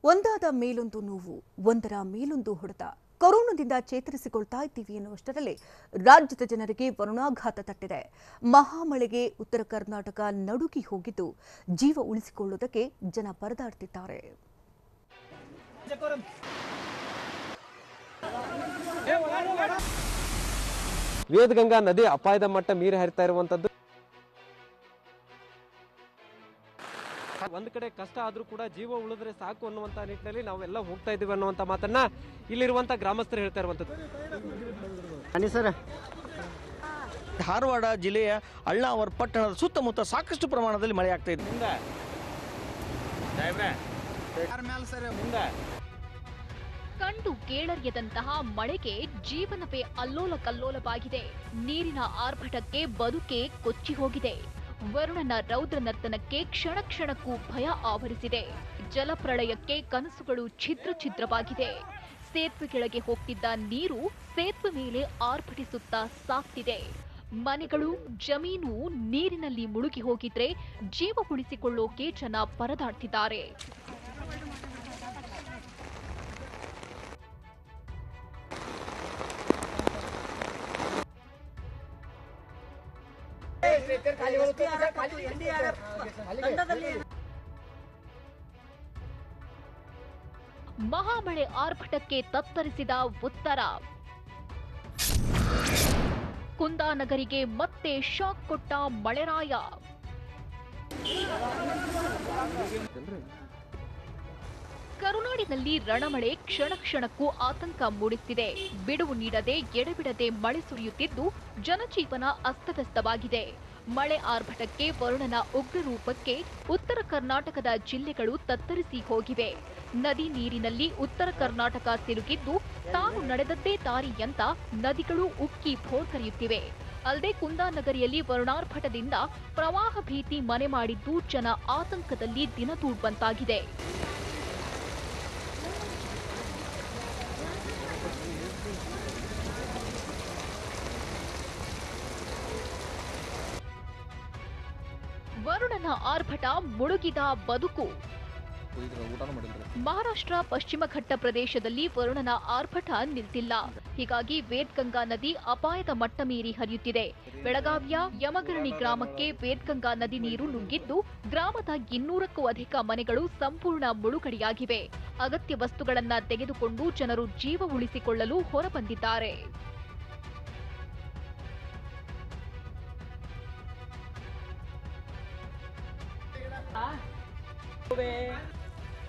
ಒಂದಾದ ಮೇಲೊಂದು ನೋವು, ಒಂದರ ಮೇಲೊಂದು ಹೊಡೆತ. ಕೊರೋನಾದಿಂದ ಚೇತರಿಸಿಕೊಳ್ತಾ ಇದ್ದೀವಿ ಎನ್ನುವಷ್ಟರಲ್ಲೇ ರಾಜ್ಯದ ಜನರಿಗೆ ವರುಣಾಘಾತ ತಟ್ಟಿದೆ. ಮಹಾಮಳೆಗೆ ಉತ್ತರ ಕರ್ನಾಟಕ ನಡುಗಿ ಹೋಗಿದ್ದು, ಜೀವ ಉಳಿಸಿಕೊಳ್ಳುವುದಕ್ಕೆ ಜನ ಪರದಾಡ್ತಿದ್ದಾರೆ. ವೇದಗಂಗಾ ನದಿ ಅಪಾಯದ ಮಟ್ಟ ಮೀರಿ ಹರಿತಾ ಇರುವಂತದ್ದು. ಒಂದ್ ಕಡೆ ಕಷ್ಟ ಆದ್ರೂ ಕೂಡ ಜೀವ ಉಳಿದ್ರೆ ಸಾಕು ಅನ್ನುವಂತ ನಿಟ್ಟಿನಲ್ಲಿ ನಾವೆಲ್ಲ ಹೋಗ್ತಾ ಇದೀವಿ ಅನ್ನುವಂತ ಮಾತನ್ನ ಇಲ್ಲಿರುವಂತ ಗ್ರಾಮಸ್ಥರು ಹೇಳ್ತಾ ಇರುವಂತದ್ದು. ಧಾರವಾಡ ಜಿಲ್ಲೆಯ ಅಳ್ನಾವರ ಪಟ್ಟಣದ ಸುತ್ತಮುತ್ತ ಸಾಕಷ್ಟು ಪ್ರಮಾಣದಲ್ಲಿ ಮಳೆ ಆಗ್ತಾ ಇದೆ. ಕಂಡು ಕೇಳರಿಯದಂತಹ ಮಳೆಗೆ ಜೀವನವೇ ಅಲ್ಲೋಲ ಕಲ್ಲೋಲವಾಗಿದೆ. ನೀರಿನ ಆರ್ಭಟಕ್ಕೆ ಬದುಕೆ ಕೊಚ್ಚಿ ಹೋಗಿದೆ. ವರುಣನ ರೌದ್ರ ನರ್ತನಕ್ಕೆ ಕ್ಷಣ ಕ್ಷಣಕ್ಕೂ ಭಯ ಆವರಿಸಿದೆ. ಜಲಪ್ರಳಯಕ್ಕೆ ಕನಸುಗಳು ಛಿದ್ರ ಛಿದ್ರವಾಗಿದೆ. ಸೇತುವೆ ಕೆಳಗೆ ಹೋಗ್ತಿದ್ದ ನೀರು ಸೇತುವೆ ಮೇಲೆ ಆರ್ಭಟಿಸುತ್ತಾ ಸಾಕ್ತಿದೆ. ಮನೆಗಳು, ಜಮೀನು ನೀರಿನಲ್ಲಿ ಮುಳುಗಿ ಹೋಗಿದ್ರೆ ಜೀವ ಉಳಿಸಿಕೊಳ್ಳೋಕೆ ಜನ ಪರದಾಡ್ತಿದ್ದಾರೆ. ಮಹಾಮಳೆ ಆರ್ಭಟಕ್ಕೆ ತತ್ತರಿಸಿದ ಉತ್ತರ. ಕುಂದಾನಗರಿಗೆ ಮತ್ತೆ ಶಾಕ್ ಕೊಟ್ಟ ಮಳೆರಾಯ. ಕರುನಾಡಿನಲ್ಲಿ ರಣಮಳೆ ಕ್ಷಣ ಕ್ಷಣಕ್ಕೂ ಆತಂಕ ಮೂಡಿಸುತ್ತಿದೆ. ಬಿಡುವು ನೀಡದೆ ಎಡೆಬಿಡದೆ ಮಳೆ ಸುರಿಯುತ್ತಿದ್ದು ಜನಜೀವನ ಅಸ್ತವ್ಯಸ್ತವಾಗಿದೆ. ಮಳೆ ಆರ್ಭಟಕ್ಕೆ ವರುಣನ ಉಗ್ರ ರೂಪಕ್ಕೆ ಉತ್ತರ ಕರ್ನಾಟಕದ ಜಿಲ್ಲೆಗಳು ತತ್ತರಿಸಿ ಹೋಗಿವೆ. ನದಿ ನೀರಿನಲ್ಲಿ ಉತ್ತರ ಕರ್ನಾಟಕ ಸಿಲುಕಿದ್ದು ತಾನು ನಡೆದದ್ದೇ ದಾರಿ ಅಂತ ನದಿಗಳು ಉಕ್ಕಿ ಭೋರ್ಗರೆಯುತ್ತಿವೆ. ಅಲ್ಲದೆ ಕುಂದಾನಗರಿಯಲ್ಲಿ ವರುಣಾರ್ಭಟದಿಂದ ಪ್ರವಾಹ ಭೀತಿ ಮನೆ ಮಾಡಿದ್ದು ಜನ ಆತಂಕದಲ್ಲಿ ದಿನದೂಡುವಂತಾಗಿದೆ. ವರುಣನ ಆರ್ಭಟ ಮುಳುಗಿದ ಬದುಕು. ಮಹಾರಾಷ್ಟ್ರ ಪಶ್ಚಿಮ ಘಟ್ಟ ಪ್ರದೇಶದಲ್ಲಿ ವರುಣನ ಆರ್ಭಟ ನಿಲ್ತಿಲ್ಲ. ಹೀಗಾಗಿ ವೇದಗಂಗಾ ನದಿ ಅಪಾಯದ ಮಟ್ಟ ಮೀರಿ ಹರಿಯುತ್ತಿದೆ. ಬೆಳಗಾವಿಯ ಯಮಗರಣಿ ಗ್ರಾಮಕ್ಕೆ ವೇದಗಂಗಾ ನದಿ ನೀರು ನುಗ್ಗಿದ್ದು ಗ್ರಾಮದ 200ಕ್ಕೂ ಅಧಿಕ ಮನೆಗಳು ಸಂಪೂರ್ಣ ಮುಳುಗಡೆಯಾಗಿವೆ. ಅಗತ್ಯ ವಸ್ತುಗಳನ್ನ ತೆಗೆದುಕೊಂಡು ಜನರು ಜೀವ ಉಳಿಸಿಕೊಳ್ಳಲು ಹೊರಬಂದಿದ್ದಾರೆ.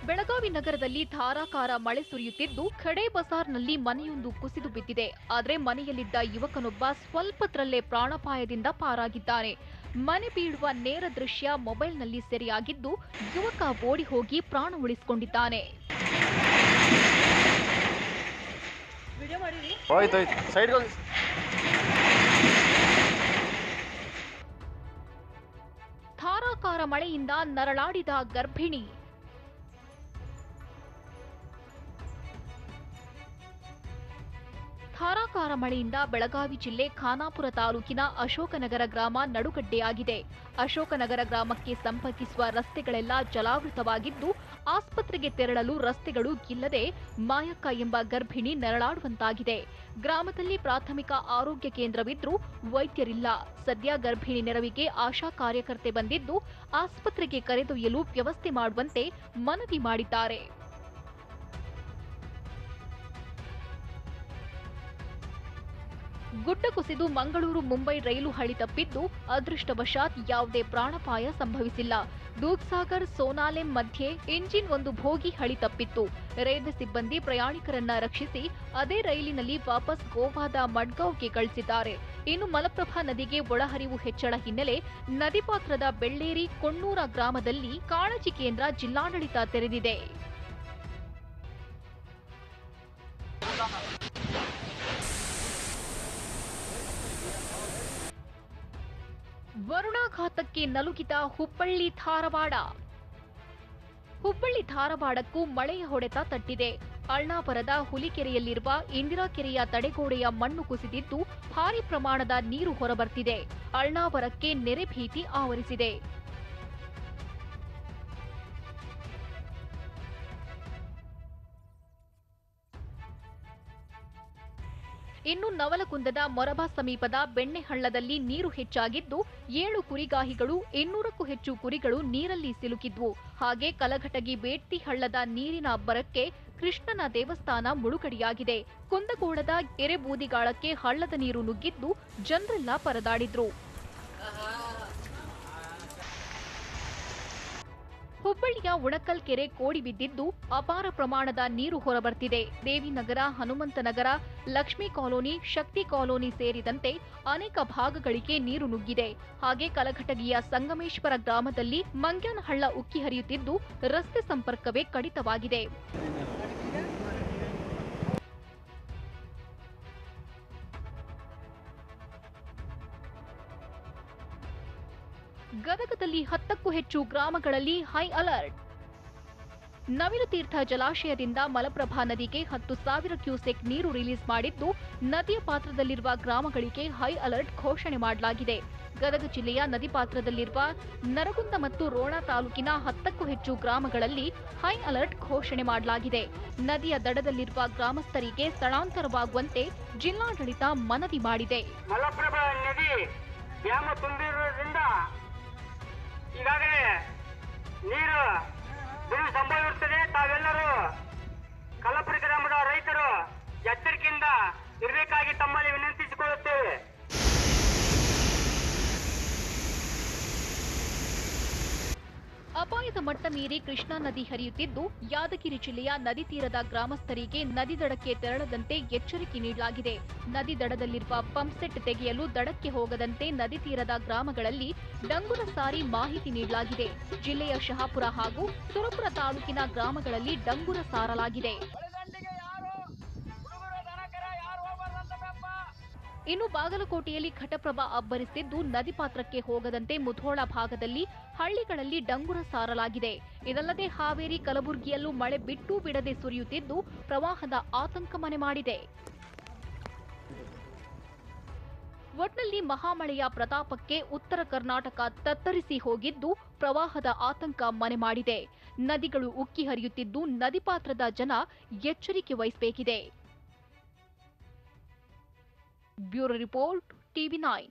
ಬೆಳಗಾವಿ ನಗರದಲ್ಲಿ ಧಾರಾಕಾರ ಮಳೆ ಸುರಿಯುತ್ತಿದ್ದು ಖಡೆ ಬಜಾರ್ನಲ್ಲಿ ಮನೆಯೊಂದು ಕುಸಿದು ಬಿದ್ದಿದೆ. ಆದರೆ ಮನೆಯಲ್ಲಿದ್ದ ಯುವಕನೊಬ್ಬ ಸ್ವಲ್ಪತ್ರಲ್ಲೇ ಪ್ರಾಣಾಪಾಯದಿಂದ ಪಾರಾಗಿದ್ದಾನೆ. ಮನೆ ಬೀಳುವ ನೇರ ದೃಶ್ಯ ಮೊಬೈಲ್ನಲ್ಲಿ ಸೆರೆಯಾಗಿದ್ದು ಯುವಕ ಓಡಿ ಹೋಗಿ ಪ್ರಾಣ ಉಳಿಸಿಕೊಂಡಿದ್ದಾನೆ. ಧಾರಾಕಾರ ಮಳೆಯಿಂದ ನರಳಾಡಿದ ಗರ್ಭಿಣಿ. ಧಾರಾಕಾರ ಮಳೆಯಿಂದ ಬೆಳಗಾವಿ ಜಿಲ್ಲೆ ಖಾನಾಪುರ ತಾಲೂಕಿನ ಅಶೋಕನಗರ ಗ್ರಾಮ ನಡುಗಡ್ಡೆಯಾಗಿದೆ. ಅಶೋಕನಗರ ಗ್ರಾಮಕ್ಕೆ ಸಂಪರ್ಕಿಸುವ ರಸ್ತೆಗಳೆಲ್ಲ ಜಲಾವೃತವಾಗಿದ್ದು ಆಸ್ಪತ್ರೆಗೆ ತೆರಳಲು ರಸ್ತೆಗಳು ಇಲ್ಲದೆ ಮಾಯಕ್ಕ ಎಂಬ ಗರ್ಭಿಣಿ ನರಳಾಡುವಂತಾಗಿದೆ. ಗ್ರಾಮದಲ್ಲಿ ಪ್ರಾಥಮಿಕ ಆರೋಗ್ಯ ಕೇಂದ್ರವಿದ್ರೂ ವೈದ್ಯರಿಲ್ಲ. ಸದ್ಯ ಗರ್ಭಿಣಿ ನೆರವಿಗೆ ಆಶಾ ಕಾರ್ಯಕರ್ತೆ ಬಂದಿದ್ದು ಆಸ್ಪತ್ರೆಗೆ ಕರೆದೊಯ್ಯಲು ವ್ಯವಸ್ಥೆ ಮಾಡುವಂತೆ ಮನವಿ ಮಾಡಿದ್ದಾರೆ. ಗುಡ್ಡ ಕುಸಿದು ಮಂಗಳೂರು ಮುಂಬೈ ರೈಲು ಹಳಿ ತಪ್ಪಿದ್ದು ಅದೃಷ್ಟವಶಾತ್ ಯಾವುದೇ ಪ್ರಾಣಾಪಾಯ ಸಂಭವಿಸಿಲ್ಲ. ದೂಧ್ಸಾಗರ್ ಸೋನಾಲೆಂ ಮಧ್ಯೆ ಇಂಜಿನ್ ಒಂದು ಭೋಗಿ ಹಳಿ ತಪ್ಪಿತ್ತು. ರೈಲ್ವೆ ಸಿಬ್ಬಂದಿ ಪ್ರಯಾಣಿಕರನ್ನ ರಕ್ಷಿಸಿ ಅದೇ ರೈಲಿನಲ್ಲಿ ವಾಪಸ್ ಗೋವಾದ ಮಡ್ಗಾಂವ್ಗೆ ಕಳಿಸಿದ್ದಾರೆ. ಇನ್ನು ಮಲಪ್ರಭಾ ನದಿಗೆ ಒಳಹರಿವು ಹೆಚ್ಚಳ ಹಿನ್ನೆಲೆ ನದಿ ಪಾತ್ರದ ಬೆಳ್ಳೇರಿ ಕೊಣ್ಣೂರ ಗ್ರಾಮದಲ್ಲಿ ಕಾಳಜಿ ಕೇಂದ್ರ ಜಿಲ್ಲಾಡಳಿತ ತೆರೆದಿದೆ. ವರುಣಾಘಾತಕ್ಕೆ ನಲುಗಿದ ಹುಬ್ಬಳ್ಳಿ ಧಾರವಾಡ. ಹುಬ್ಬಳ್ಳಿ ಧಾರವಾಡಕ್ಕೂ ಮಳೆಯ ಹೊಡೆತ ತಟ್ಟಿದೆ. ಅಳ್ನಾವರದ ಹುಲಿಕೆರೆಯಲ್ಲಿರುವ ಇಂದಿರಾ ಕೆರೆಯ ತಡೆಗೋಡೆಯ ಮಣ್ಣು ಕುಸಿದಿದ್ದು ಭಾರಿ ಪ್ರಮಾಣದ ನೀರು ಹೊರಬರ್ತಿದೆ. ಅಳ್ನಾವರಕ್ಕೆ ನೆರೆ ಭೀತಿ ಆವರಿಸಿದೆ. ಇನ್ನು ನವಲಗುಂದದ ಮೊರಬ ಸಮೀಪದ ಬೆಣ್ಣೆಹಳ್ಳದಲ್ಲಿ ನೀರು ಹೆಚ್ಚಾಗಿದ್ದು 7 ಕುರಿಗಾಹಿಗಳು 200ಕ್ಕೂ ಹೆಚ್ಚು ಕುರಿಗಳು ನೀರಲ್ಲಿ ಸಿಲುಕಿದ್ವು. ಹಾಗೆ ಕಲಘಟಗಿ ಬೇಡ್ತಿ ಹಳ್ಳದ ನೀರಿನ ಅಬ್ಬರಕ್ಕೆ ಕೃಷ್ಣನ ದೇವಸ್ಥಾನ ಮುಳುಗಡೆಯಾಗಿದೆ. ಕುಂದಗೋಳದ ಎರೆಬೂದಿಗಾಳಕ್ಕೆ ಹಳ್ಳದ ನೀರು ನುಗ್ಗಿದ್ದು ಜನರೆಲ್ಲ ಪರದಾಡಿದ್ರು. ಹುಬ್ಬಳ್ಳಿಯ ಉಣಕಲ್ ಕೆರೆ ಕೋಡಿ ಬಿದ್ದಿದ್ದು ಅಪಾರ ಪ್ರಮಾಣದ ನೀರು ಹೊರಬರ್ತಿದೆ. ದೇವಿನಗರ, ಹನುಮಂತನಗರ, ಲಕ್ಷ್ಮೀ ಕಾಲೋನಿ, ಶಕ್ತಿ ಕಾಲೋನಿ ಸೇರಿದಂತೆ ಅನೇಕ ಭಾಗಗಳಿಗೆ ನೀರು ನುಗ್ಗಿದೆ. ಹಾಗೆ ಕಲಘಟಗಿಯ ಸಂಗಮೇಶ್ವರ ಗ್ರಾಮದಲ್ಲಿ ಮಂಗ್ಯಾನ ಹಳ್ಳ ಉಕ್ಕಿ ಹರಿಯುತ್ತಿದ್ದು ರಸ್ತೆ ಸಂಪರ್ಕವೇ ಕಡಿತವಾಗಿದೆ. ಗದಗದಲ್ಲಿ 10ಕ್ಕೂ ಹೆಚ್ಚು ಗ್ರಾಮಗಳಲ್ಲಿ ಹೈ ಅಲರ್ಟ್. ನವಿಲುತೀರ್ಥ ಜಲಾಶಯದಿಂದ ಮಲಪ್ರಭಾ ನದಿಗೆ 10,000 ಕ್ಯೂಸೆಕ್ ನೀರು ರಿಲೀಸ್ ಮಾಡಿದ್ದು ನದಿಯ ಪಾತ್ರದಲ್ಲಿರುವ ಗ್ರಾಮಗಳಿಗೆ ಹೈ ಅಲರ್ಟ್ ಘೋಷಣೆ ಮಾಡಲಾಗಿದೆ. ಗದಗ ಜಿಲ್ಲೆಯ ನದಿ ಪಾತ್ರದಲ್ಲಿರುವ ನರಗುಂದ ಮತ್ತು ರೋಣ ತಾಲೂಕಿನ 10ಕ್ಕೂ ಹೆಚ್ಚು ಗ್ರಾಮಗಳಲ್ಲಿ ಹೈ ಅಲರ್ಟ್ ಘೋಷಣೆ ಮಾಡಲಾಗಿದೆ. ನದಿಯ ದಡದಲ್ಲಿರುವ ಗ್ರಾಮಸ್ಥರಿಗೆ ಸ್ಥಳಾಂತರವಾಗುವಂತೆ ಜಿಲ್ಲಾಡಳಿತ ಮನವಿ ಮಾಡಿದೆ. ಮಲಪ್ರಭಾ ನದಿ ಡ್ಯಾಮ್ ತುಂಬಿರುವುದರಿಂದ ಈಗಾಗಲೇ ನೀರು ಬಿಡುವು ಸಂಭವಿಸುತ್ತದೆ. ತಾವೆಲ್ಲರೂ ಕಲಪುರಿ ಗ್ರಾಮದ ರೈತರು ಎಚ್ಚರಿಕೆಯಿಂದ ಇರಬೇಕಾಗಿ ತಮ್ಮಲ್ಲಿ ವಿನಂತಿಸಿಕೊಳ್ಳುತ್ತೇವೆ. ಅಪಾಯದ ಮಟ್ಟ ಮೀರಿ ಕೃಷ್ಣಾ ನದಿ ಹರಿಯುತ್ತಿದ್ದು ಯಾದಗಿರಿ ಜಿಲ್ಲೆಯ ನದಿ ತೀರದ ಗ್ರಾಮಸ್ಥರಿಗೆ ನದಿ ದಡಕ್ಕೆ ತೆರಳದಂತೆ ಎಚ್ಚರಿಕೆ ನೀಡಲಾಗಿದೆ. ನದಿ ದಡದಲ್ಲಿರುವ ಪಂಪ್ಸೆಟ್ ತೆಗೆಯಲು ದಡಕ್ಕೆ ಹೋಗದಂತೆ ನದಿ ತೀರದ ಗ್ರಾಮಗಳಲ್ಲಿ ಡಂಗುರ ಸಾರಿ ಮಾಹಿತಿ ನೀಡಲಾಗಿದೆ. ಜಿಲ್ಲೆಯ ಶಹಾಪುರ ಹಾಗೂ ಸುರಪುರ ತಾಲೂಕಿನ ಗ್ರಾಮಗಳಲ್ಲಿ ಡಂಗುರ ಸಾರಲಾಗಿದೆ. ಇನ್ನು ಬಾಗಲಕೋಟೆಯಲ್ಲಿ ಘಟಪ್ರಭಾ ಅಬ್ಬರಿಸಿದ್ದು ನದಿ ಪಾತ್ರಕ್ಕೆ ಹೋಗದಂತೆ ಮುಧೋಳ ಭಾಗದಲ್ಲಿ ಹಳ್ಳಿಗಳಲ್ಲಿ ಡಂಗುರ ಸಾರಲಾಗಿದೆ. ಇದಲ್ಲದೆ ಹಾವೇರಿ, ಕಲಬುರಗಿಯಲ್ಲೂ ಮಳೆ ಬಿಟ್ಟೂ ಬಿಡದೆ ಸುರಿಯುತ್ತಿದ್ದು ಪ್ರವಾಹದ ಆತಂಕ ಮನೆ ಮಾಡಿದೆ. ಒಟ್ನಲ್ಲಿ ಮಹಾಮಳೆಯ ಪ್ರತಾಪಕ್ಕೆ ಉತ್ತರ ಕರ್ನಾಟಕ ತತ್ತರಿಸಿ ಹೋಗಿದ್ದು ಪ್ರವಾಹದ ಆತಂಕ ಮನೆ ಮಾಡಿದೆ. ನದಿಗಳು ಉಕ್ಕಿ ಹರಿಯುತ್ತಿದ್ದು ನದಿ ಪಾತ್ರದ ಜನ ಎಚ್ಚರಿಕೆ ವಹಿಸಬೇಕಿದೆ. Bureau report, TV9.